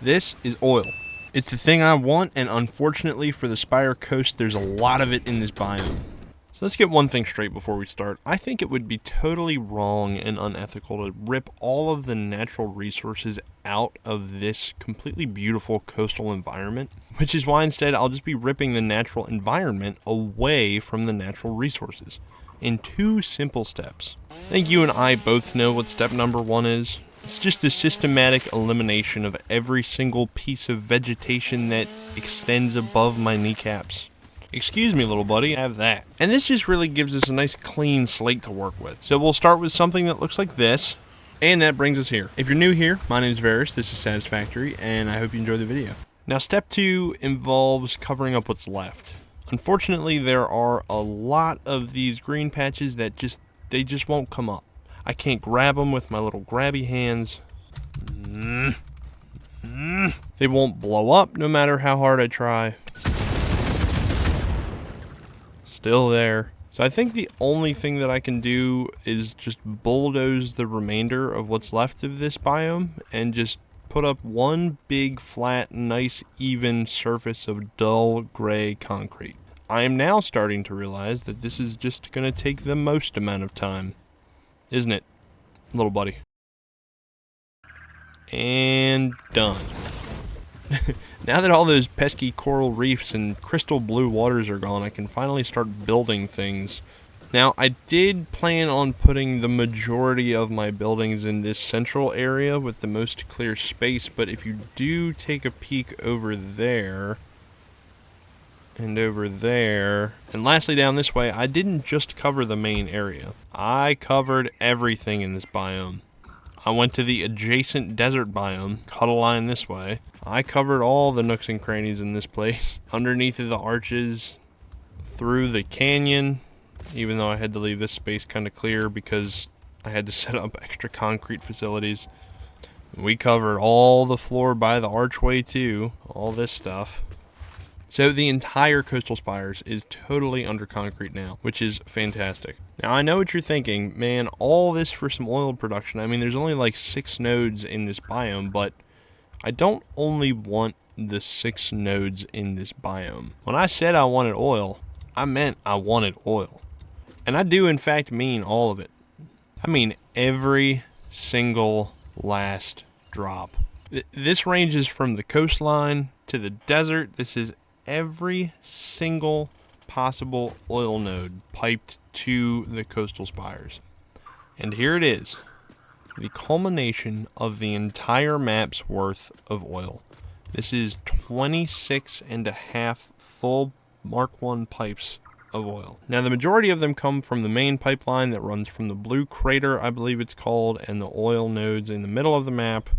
This is oil. It's the thing I want, and unfortunately for the Spire Coast, there's a lot of it in this biome. So let's get one thing straight before we start. I think it would be totally wrong and unethical to rip all of the natural resources out of this completely beautiful coastal environment, which is why instead I'll just be ripping the natural environment away from the natural resources in 2 simple steps. I think you and I both know what step number 1 is. It's just the systematic elimination of every single piece of vegetation that extends above my kneecaps. Excuse me, little buddy, have that. And this just really gives us a nice clean slate to work with. So we'll start with something that looks like this, and that brings us here. If you're new here, my name is Varus, this is Satisfactory, and I hope you enjoy the video. Now step 2 involves covering up what's left. Unfortunately, there are a lot of these green patches that just won't come up. I can't grab them with my little grabby hands. They won't blow up no matter how hard I try. Still there. So I think the only thing that I can do is just bulldoze the remainder of what's left of this biome and just put up one big flat nice even surface of dull gray concrete. I am now starting to realize that this is just going to take the most amount of time, isn't it, little buddy? And done. Now that all those pesky coral reefs and crystal blue waters are gone, I can finally start building things. Now, I did plan on putting the majority of my buildings in this central area with the most clear space, but if you do take a peek over there, and over there, and lastly down this way, I didn't just cover the main area. I covered everything in this biome. I went to the adjacent desert biome, cut a line this way. I covered all the nooks and crannies in this place. Underneath of the arches, through the canyon, even though I had to leave this space kind of clear because I had to set up extra concrete facilities. We covered all the floor by the archway too, all this stuff. So the entire coastal spires is totally under concrete now, which is fantastic. Now I know what you're thinking, man, all this for some oil production. I mean, there's only like 6 nodes in this biome, but I don't only want the 6 nodes in this biome. When I said I wanted oil, I meant I wanted oil. And I do in fact mean all of it. I mean every single last drop. This ranges from the coastline to the desert. This is every single possible oil node piped to the coastal spires. And here it is, the culmination of the entire map's worth of oil. This is 26.5 full Mark 1 pipes of oil. Now the majority of them come from the main pipeline that runs from the blue crater, I believe it's called, and the oil nodes in the middle of the map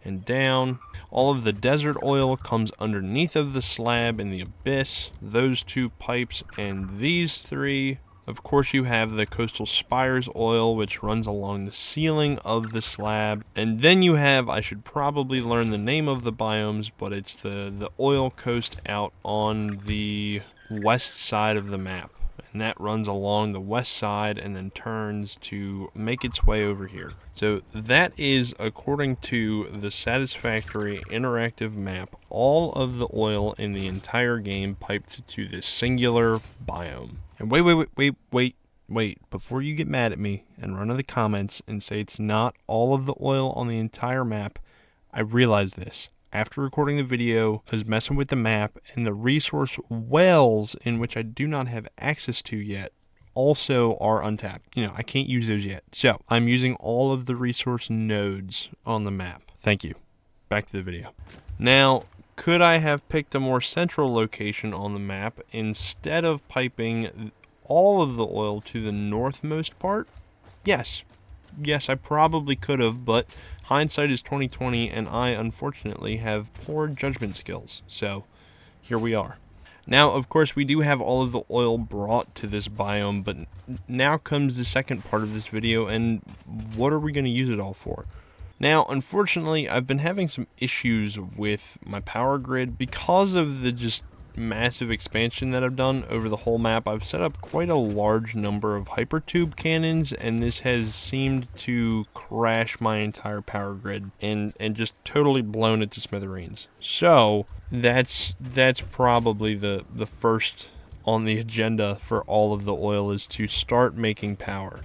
and down. All of the desert oil comes underneath of the slab in the abyss, those 2 pipes and these 3. Of course you have the coastal spires oil, which runs along the ceiling of the slab. And then you have, I should probably learn the name of the biomes, but it's the oil coast out on the west side of the map. And that runs along the west side and then turns to make its way over here. So that is, according to the Satisfactory interactive map, all of the oil in the entire game piped to this singular biome. And wait, before you get mad at me and run to the comments and say it's not all of the oil on the entire map, I realize this. After recording the video, I was messing with the map, and the resource wells, in which I do not have access to yet, also are untapped. You know, I can't use those yet. So, I'm using all of the resource nodes on the map. Thank you. Back to the video. Now, could I have picked a more central location on the map instead of piping all of the oil to the northmost part? Yes. Yes, I probably could have, but hindsight is 20/20, and I unfortunately have poor judgment skills. So, here we are. Now, of course, we do have all of the oil brought to this biome, but now comes the second part of this video, and what are we going to use it all for? Now, unfortunately, I've been having some issues with my power grid because of the just massive expansion that I've done over the whole map, I've set up quite a large number of hypertube cannons, and this has seemed to crash my entire power grid and just totally blown it to smithereens. So that's probably the first on the agenda for all of the oil, is to start making power.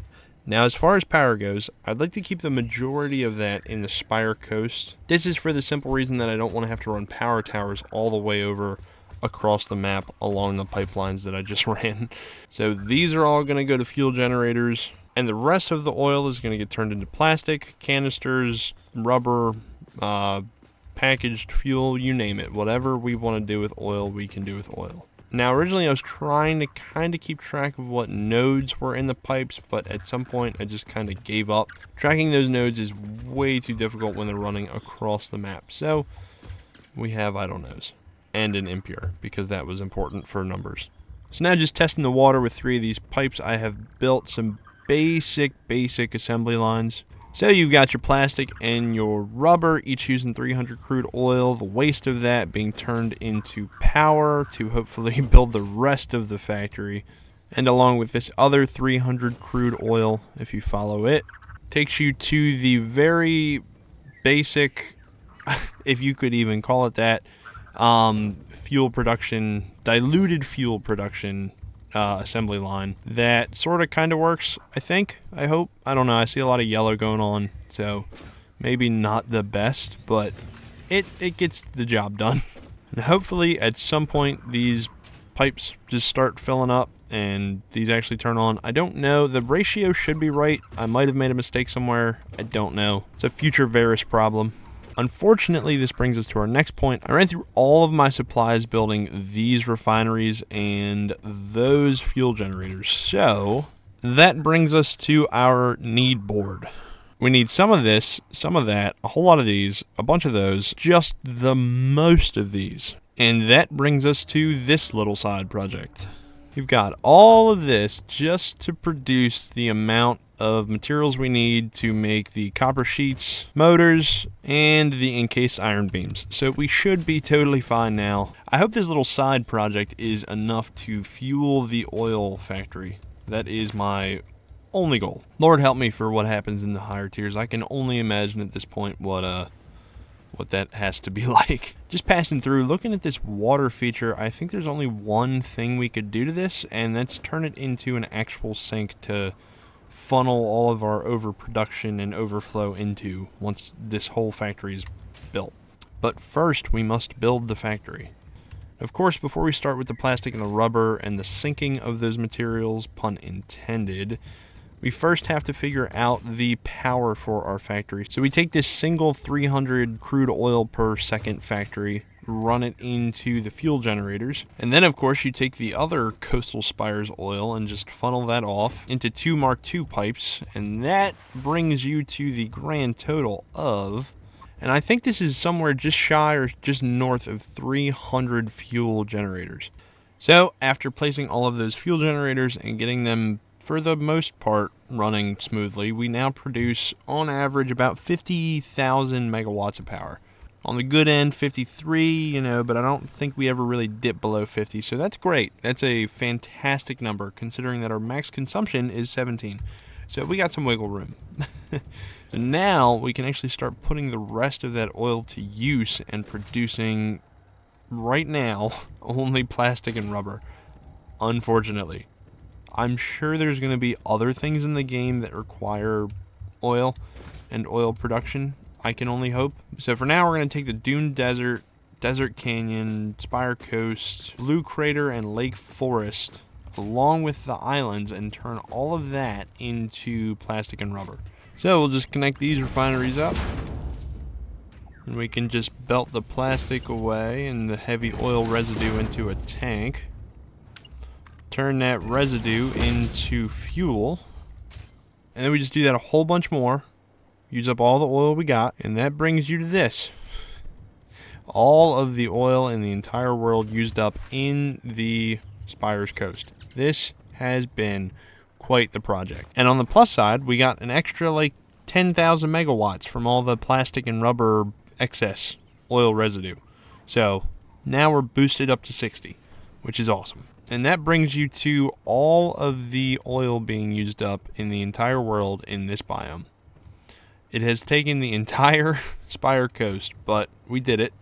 Now, as far as power goes, I'd like to keep the majority of that in the Spire Coast. This is for the simple reason that I don't want to have to run power towers all the way over across the map along the pipelines that I just ran. So these are all going to go to fuel generators, and the rest of the oil is going to get turned into plastic, canisters, rubber, packaged fuel, you name it. Whatever we want to do with oil, we can do with oil. Now, originally I was trying to kind of keep track of what nodes were in the pipes, but at some point I just kind of gave up. Tracking those nodes is way too difficult when they're running across the map. So we have idle nodes and an impure, because that was important for numbers. So now, just testing the water with 3 of these pipes, I have built some basic assembly lines. So you've got your plastic and your rubber, each using 300 crude oil, the waste of that being turned into power to hopefully build the rest of the factory. And along with this other 300 crude oil, if you follow it, takes you to the very basic, if you could even call it that, fuel production, diluted fuel production assembly line that sort of kind of works, I think, I hope. I don't know, I see a lot of yellow going on, so maybe not the best, but it gets the job done. And hopefully at some point these pipes just start filling up and these actually turn on. I don't know, the ratio should be right. I might have made a mistake somewhere, I don't know. It's a future Varus problem. Unfortunately, this brings us to our next point. I ran through all of my supplies building these refineries and those fuel generators. So that brings us to our need board. We need some of this, some of that, a whole lot of these, a bunch of those, just the most of these. And that brings us to this little side project. You've got all of this just to produce the amount of materials we need to make the copper sheets, motors, and the encased iron beams. So we should be totally fine now. I hope this little side project is enough to fuel the oil factory. That is my only goal. Lord help me for what happens in the higher tiers. I can only imagine at this point what that has to be like. Just passing through, looking at this water feature, I think there's only one thing we could do to this, and that's turn it into an actual sink to funnel all of our overproduction and overflow into once this whole factory is built. But first, we must build the factory. Of course, before we start with the plastic and the rubber and the sinking of those materials, pun intended, we first have to figure out the power for our factory. So we take this single 300 crude oil per second factory, run it into the fuel generators, and then of course you take the other coastal spires oil and just funnel that off into 2 Mark II pipes, and that brings you to the grand total of, and I think this is somewhere just shy or just north of 300 fuel generators. So after placing all of those fuel generators and getting them for the most part running smoothly, we now produce on average about 50,000 megawatts of power. On the good end, 53, but I don't think we ever really dip below 50, so that's great. That's a fantastic number, considering that our max consumption is 17. So we got some wiggle room. So now we can actually start putting the rest of that oil to use and producing, right now, only plastic and rubber, unfortunately. I'm sure there's going to be other things in the game that require oil and oil production. I can only hope. So for now, we're going to take the Dune Desert, Desert Canyon, Spire Coast, Blue Crater, and Lake Forest, along with the islands, and turn all of that into plastic and rubber. So we'll just connect these refineries up, and we can just belt the plastic away and the heavy oil residue into a tank. Turn that residue into fuel, and then we just do that a whole bunch more. Use up all the oil we got, and that brings you to this. All of the oil in the entire world used up in the Spires Coast. This has been quite the project. And on the plus side, we got an extra like 10,000 megawatts from all the plastic and rubber excess oil residue. So now we're boosted up to 60. which is awesome. And that brings you to all of the oil being used up in the entire world in this biome. It has taken the entire Spire coast, but we did it.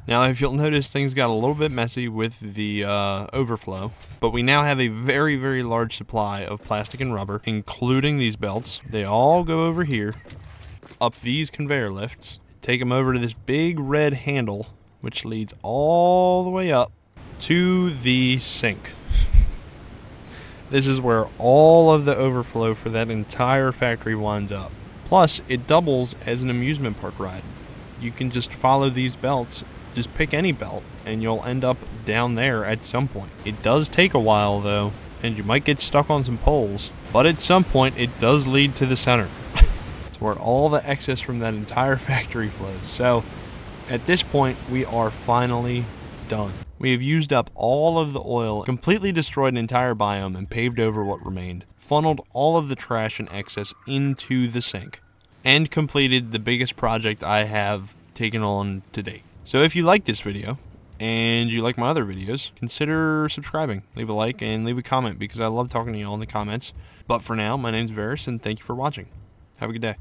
Now, if you'll notice, things got a little bit messy with the overflow, but we now have a very, very large supply of plastic and rubber, including these belts. They all go over here, up these conveyor lifts, take them over to this big red handle, which leads all the way up to the sink. This is where all of the overflow for that entire factory winds up. Plus, it doubles as an amusement park ride. You can just follow these belts, just pick any belt, and you'll end up down there at some point. It does take a while though, and you might get stuck on some poles, but at some point it does lead to the center. It's where all the excess from that entire factory flows. So, at this point, we are finally done. We have used up all of the oil, completely destroyed an entire biome, and paved over what remained, funneled all of the trash and excess into the sink, and completed the biggest project I have taken on to date. So if you like this video, and you like my other videos, consider subscribing. Leave a like and leave a comment, because I love talking to you all in the comments. But for now, my name's Varus, and thank you for watching. Have a good day.